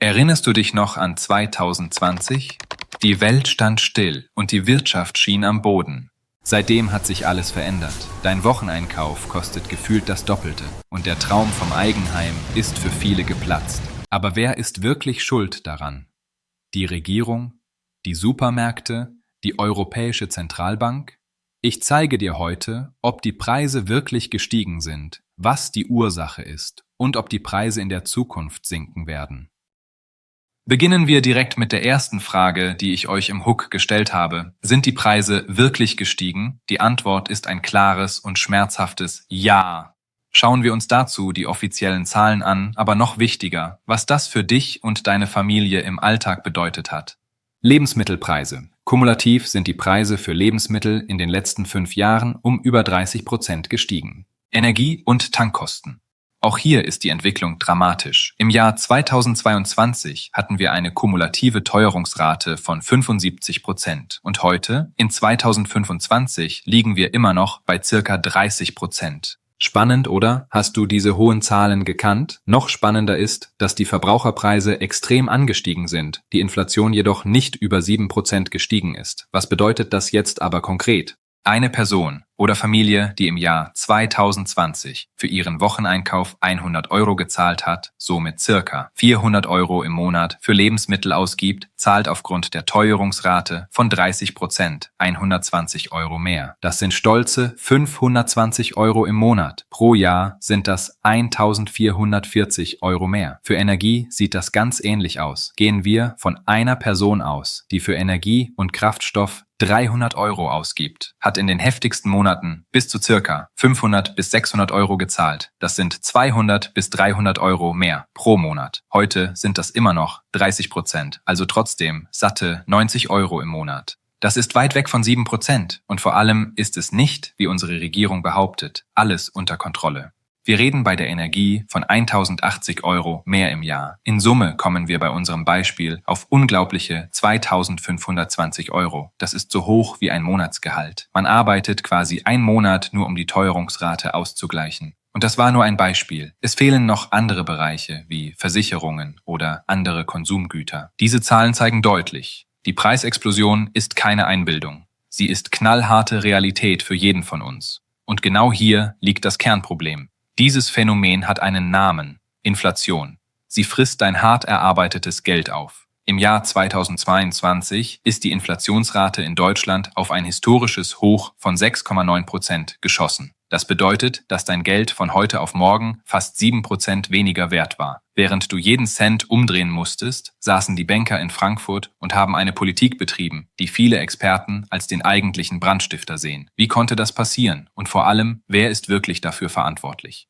Erinnerst du dich noch an 2020? Die Welt stand still und die Wirtschaft schien am Boden. Seitdem hat sich alles verändert. Dein Wocheneinkauf kostet gefühlt das Doppelte und der Traum vom Eigenheim ist für viele geplatzt. Aber wer ist wirklich schuld daran? Die Regierung? Die Supermärkte? Die Europäische Zentralbank? Ich zeige dir heute, ob die Preise wirklich gestiegen sind, was die Ursache ist und ob die Preise in der Zukunft sinken werden. Beginnen wir direkt mit der ersten Frage, die ich euch im Hook gestellt habe. Sind die Preise wirklich gestiegen? Die Antwort ist ein klares und schmerzhaftes Ja. Schauen wir uns dazu die offiziellen Zahlen an, aber noch wichtiger, was das für dich und deine Familie im Alltag bedeutet hat. Lebensmittelpreise. Kumulativ sind die Preise für Lebensmittel in den letzten 5 Jahren um über 30% gestiegen. Energie- und Tankkosten. Auch hier ist die Entwicklung dramatisch. Im Jahr 2022 hatten wir eine kumulative Teuerungsrate von 75% und heute, in 2025, liegen wir immer noch bei circa 30%. Spannend, oder? Hast du diese hohen Zahlen gekannt? Noch spannender ist, dass die Verbraucherpreise extrem angestiegen sind, die Inflation jedoch nicht über 7% gestiegen ist. Was bedeutet das jetzt aber konkret? Eine Person oder Familie, die im Jahr 2020 für ihren Wocheneinkauf 100 Euro gezahlt hat, somit circa 400 Euro im Monat für Lebensmittel ausgibt, zahlt aufgrund der Teuerungsrate von 30% 120 Euro mehr. Das sind stolze 520 Euro im Monat. Pro Jahr sind das 1440 Euro mehr. Für Energie sieht das ganz ähnlich aus. Gehen wir von einer Person aus, die für Energie und Kraftstoff 300 Euro ausgibt, hat in den heftigsten Monaten bis zu circa 500 bis 600 Euro gezahlt. Das sind 200 bis 300 Euro mehr pro Monat. Heute sind das immer noch 30%, also trotzdem satte 90 Euro im Monat. Das ist weit weg von 7% und vor allem ist es nicht, wie unsere Regierung behauptet, alles unter Kontrolle. Wir reden bei der Energie von 1080 Euro mehr im Jahr. In Summe kommen wir bei unserem Beispiel auf unglaubliche 2520 Euro. Das ist so hoch wie ein Monatsgehalt. Man arbeitet quasi einen Monat nur, um die Teuerungsrate auszugleichen. Und das war nur ein Beispiel. Es fehlen noch andere Bereiche wie Versicherungen oder andere Konsumgüter. Diese Zahlen zeigen deutlich, die Preisexplosion ist keine Einbildung. Sie ist knallharte Realität für jeden von uns. Und genau hier liegt das Kernproblem. Dieses Phänomen hat einen Namen: Inflation. Sie frisst dein hart erarbeitetes Geld auf. Im Jahr 2022 ist die Inflationsrate in Deutschland auf ein historisches Hoch von 6,9% geschossen. Das bedeutet, dass dein Geld von heute auf morgen fast 7% weniger wert war. Während du jeden Cent umdrehen musstest, saßen die Banker in Frankfurt und haben eine Politik betrieben, die viele Experten als den eigentlichen Brandstifter sehen. Wie konnte das passieren? Und vor allem, wer ist wirklich dafür verantwortlich?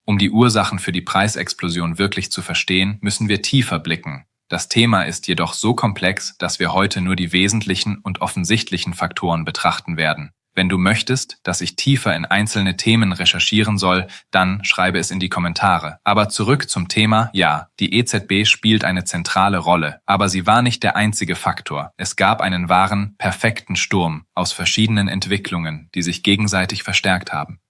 Um die Ursachen für die Preisexplosion wirklich zu verstehen, müssen wir tiefer blicken. Das Thema ist jedoch so komplex, dass wir heute nur die wesentlichen und offensichtlichen Faktoren betrachten werden. Wenn du möchtest, dass ich tiefer in einzelne Themen recherchieren soll, dann schreibe es in die Kommentare. Aber zurück zum Thema: Ja, die EZB spielt eine zentrale Rolle, aber sie war nicht der einzige Faktor. Es gab einen wahren, perfekten Sturm aus verschiedenen Entwicklungen, die sich gegenseitig verstärkt haben.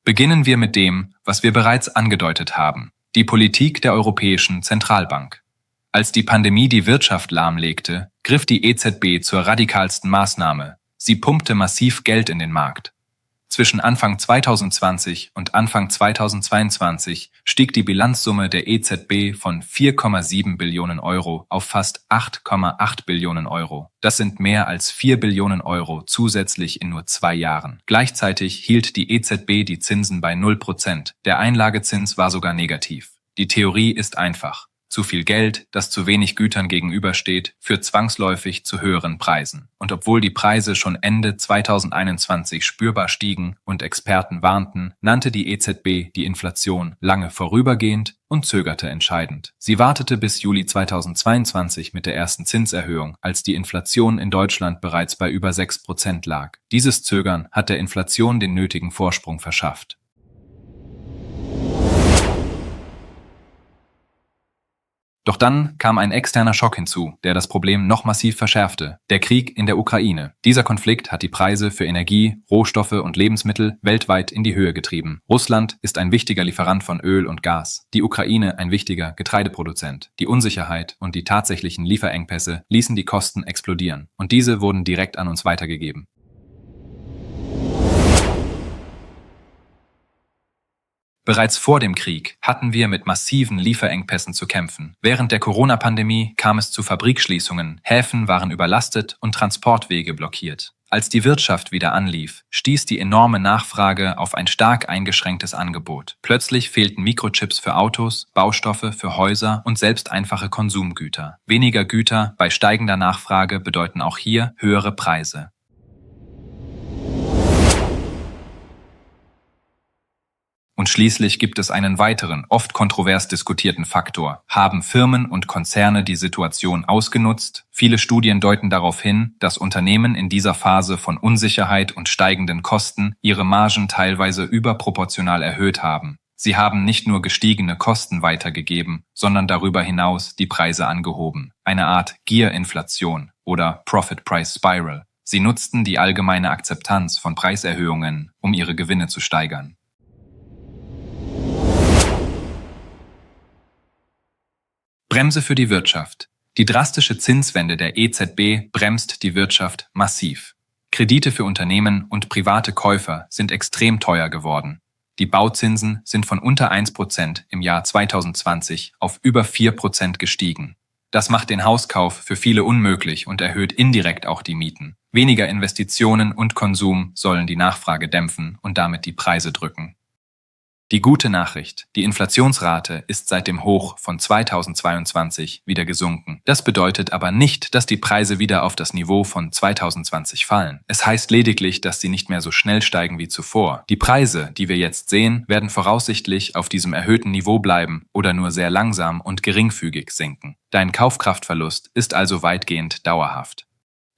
Beginnen wir mit dem, was wir bereits angedeutet haben: die Politik der Europäischen Zentralbank. Als die Pandemie die Wirtschaft lahmlegte, griff die EZB zur radikalsten Maßnahme. Sie pumpte massiv Geld in den Markt. Zwischen Anfang 2020 und Anfang 2022 stieg die Bilanzsumme der EZB von 4,7 Billionen Euro auf fast 8,8 Billionen Euro. Das sind mehr als 4 Billionen Euro zusätzlich in nur 2 Jahren. Gleichzeitig hielt die EZB die Zinsen bei 0%. Der Einlagezins war sogar negativ. Die Theorie ist einfach: Zu viel Geld, das zu wenig Gütern gegenübersteht, führt zwangsläufig zu höheren Preisen. Und obwohl die Preise schon Ende 2021 spürbar stiegen und Experten warnten, nannte die EZB die Inflation lange vorübergehend und zögerte entscheidend. Sie wartete bis Juli 2022 mit der ersten Zinserhöhung, als die Inflation in Deutschland bereits bei über 6% lag. Dieses Zögern hat der Inflation den nötigen Vorsprung verschafft. Doch dann kam ein externer Schock hinzu, der das Problem noch massiv verschärfte: der Krieg in der Ukraine. Dieser Konflikt hat die Preise für Energie, Rohstoffe und Lebensmittel weltweit in die Höhe getrieben. Russland ist ein wichtiger Lieferant von Öl und Gas, die Ukraine ein wichtiger Getreideproduzent. Die Unsicherheit und die tatsächlichen Lieferengpässe ließen die Kosten explodieren, und diese wurden direkt an uns weitergegeben. Bereits vor dem Krieg hatten wir mit massiven Lieferengpässen zu kämpfen. Während der Corona-Pandemie kam es zu Fabrikschließungen, Häfen waren überlastet und Transportwege blockiert. Als die Wirtschaft wieder anlief, stieß die enorme Nachfrage auf ein stark eingeschränktes Angebot. Plötzlich fehlten Mikrochips für Autos, Baustoffe für Häuser und selbst einfache Konsumgüter. Weniger Güter bei steigender Nachfrage bedeuten auch hier höhere Preise. Und schließlich gibt es einen weiteren, oft kontrovers diskutierten Faktor. Haben Firmen und Konzerne die Situation ausgenutzt? Viele Studien deuten darauf hin, dass Unternehmen in dieser Phase von Unsicherheit und steigenden Kosten ihre Margen teilweise überproportional erhöht haben. Sie haben nicht nur gestiegene Kosten weitergegeben, sondern darüber hinaus die Preise angehoben. Eine Art Gierinflation oder Profit Price Spiral. Sie nutzten die allgemeine Akzeptanz von Preiserhöhungen, um ihre Gewinne zu steigern. Bremse für die Wirtschaft. Die drastische Zinswende der EZB bremst die Wirtschaft massiv. Kredite für Unternehmen und private Käufer sind extrem teuer geworden. Die Bauzinsen sind von unter 1% im Jahr 2020 auf über 4% gestiegen. Das macht den Hauskauf für viele unmöglich und erhöht indirekt auch die Mieten. Weniger Investitionen und Konsum sollen die Nachfrage dämpfen und damit die Preise drücken. Die gute Nachricht: Die Inflationsrate ist seit dem Hoch von 2022 wieder gesunken. Das bedeutet aber nicht, dass die Preise wieder auf das Niveau von 2020 fallen. Es heißt lediglich, dass sie nicht mehr so schnell steigen wie zuvor. Die Preise, die wir jetzt sehen, werden voraussichtlich auf diesem erhöhten Niveau bleiben oder nur sehr langsam und geringfügig sinken. Dein Kaufkraftverlust ist also weitgehend dauerhaft.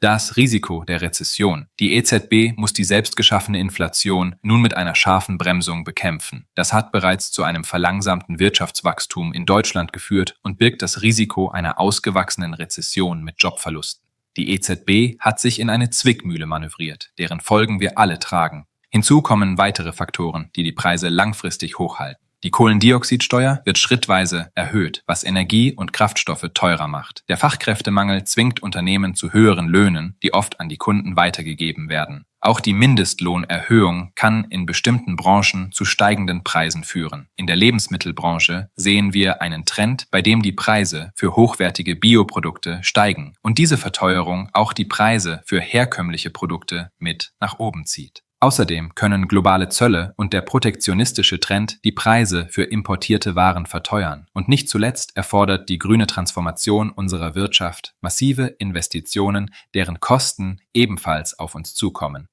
Das Risiko der Rezession. Die EZB muss die selbstgeschaffene Inflation nun mit einer scharfen Bremsung bekämpfen. Das hat bereits zu einem verlangsamten Wirtschaftswachstum in Deutschland geführt und birgt das Risiko einer ausgewachsenen Rezession mit Jobverlusten. Die EZB hat sich in eine Zwickmühle manövriert, deren Folgen wir alle tragen. Hinzu kommen weitere Faktoren, die die Preise langfristig hochhalten. Die Kohlendioxidsteuer wird schrittweise erhöht, was Energie und Kraftstoffe teurer macht. Der Fachkräftemangel zwingt Unternehmen zu höheren Löhnen, die oft an die Kunden weitergegeben werden. Auch die Mindestlohnerhöhung kann in bestimmten Branchen zu steigenden Preisen führen. In der Lebensmittelbranche sehen wir einen Trend, bei dem die Preise für hochwertige Bioprodukte steigen und diese Verteuerung auch die Preise für herkömmliche Produkte mit nach oben zieht. Außerdem können globale Zölle und der protektionistische Trend die Preise für importierte Waren verteuern. Und nicht zuletzt erfordert die grüne Transformation unserer Wirtschaft massive Investitionen, deren Kosten ebenfalls auf uns zukommen.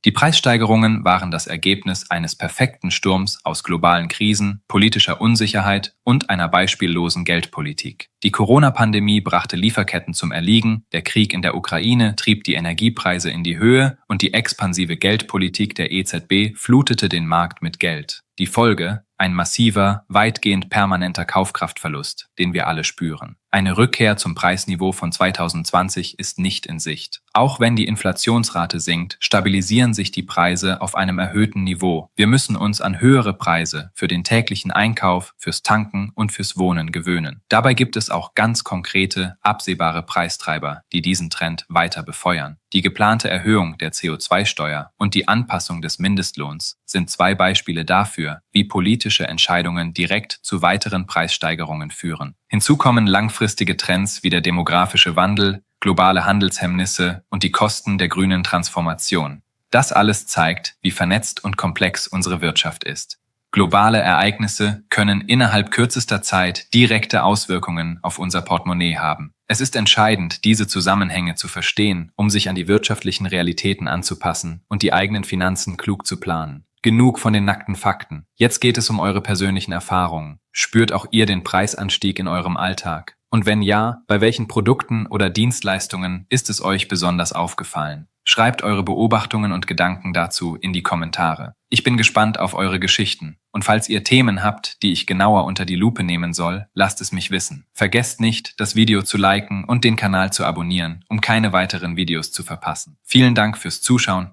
Die Preissteigerungen waren das Ergebnis eines perfekten Sturms aus globalen Krisen, politischer Unsicherheit und einer beispiellosen Geldpolitik. Die Corona-Pandemie brachte Lieferketten zum Erliegen, der Krieg in der Ukraine trieb die Energiepreise in die Höhe und die expansive Geldpolitik der EZB flutete den Markt mit Geld. Die Folge: ein massiver, weitgehend permanenter Kaufkraftverlust, den wir alle spüren. Eine Rückkehr zum Preisniveau von 2020 ist nicht in Sicht. Auch wenn die Inflationsrate sinkt, stabilisieren sich die Preise auf einem erhöhten Niveau. Wir müssen uns an höhere Preise für den täglichen Einkauf, fürs Tanken und fürs Wohnen gewöhnen. Dabei gibt es auch ganz konkrete, absehbare Preistreiber, die diesen Trend weiter befeuern. Die geplante Erhöhung der CO2-Steuer und die Anpassung des Mindestlohns sind zwei Beispiele dafür, wie politische Entscheidungen direkt zu weiteren Preissteigerungen führen. Hinzu kommen langfristige Trends wie der demografische Wandel, globale Handelshemmnisse und die Kosten der grünen Transformation. Das alles zeigt, wie vernetzt und komplex unsere Wirtschaft ist. Globale Ereignisse können innerhalb kürzester Zeit direkte Auswirkungen auf unser Portemonnaie haben. Es ist entscheidend, diese Zusammenhänge zu verstehen, um sich an die wirtschaftlichen Realitäten anzupassen und die eigenen Finanzen klug zu planen. Genug von den nackten Fakten. Jetzt geht es um eure persönlichen Erfahrungen. Spürt auch ihr den Preisanstieg in eurem Alltag? Und wenn ja, bei welchen Produkten oder Dienstleistungen ist es euch besonders aufgefallen? Schreibt eure Beobachtungen und Gedanken dazu in die Kommentare. Ich bin gespannt auf eure Geschichten. Und falls ihr Themen habt, die ich genauer unter die Lupe nehmen soll, lasst es mich wissen. Vergesst nicht, das Video zu liken und den Kanal zu abonnieren, um keine weiteren Videos zu verpassen. Vielen Dank fürs Zuschauen.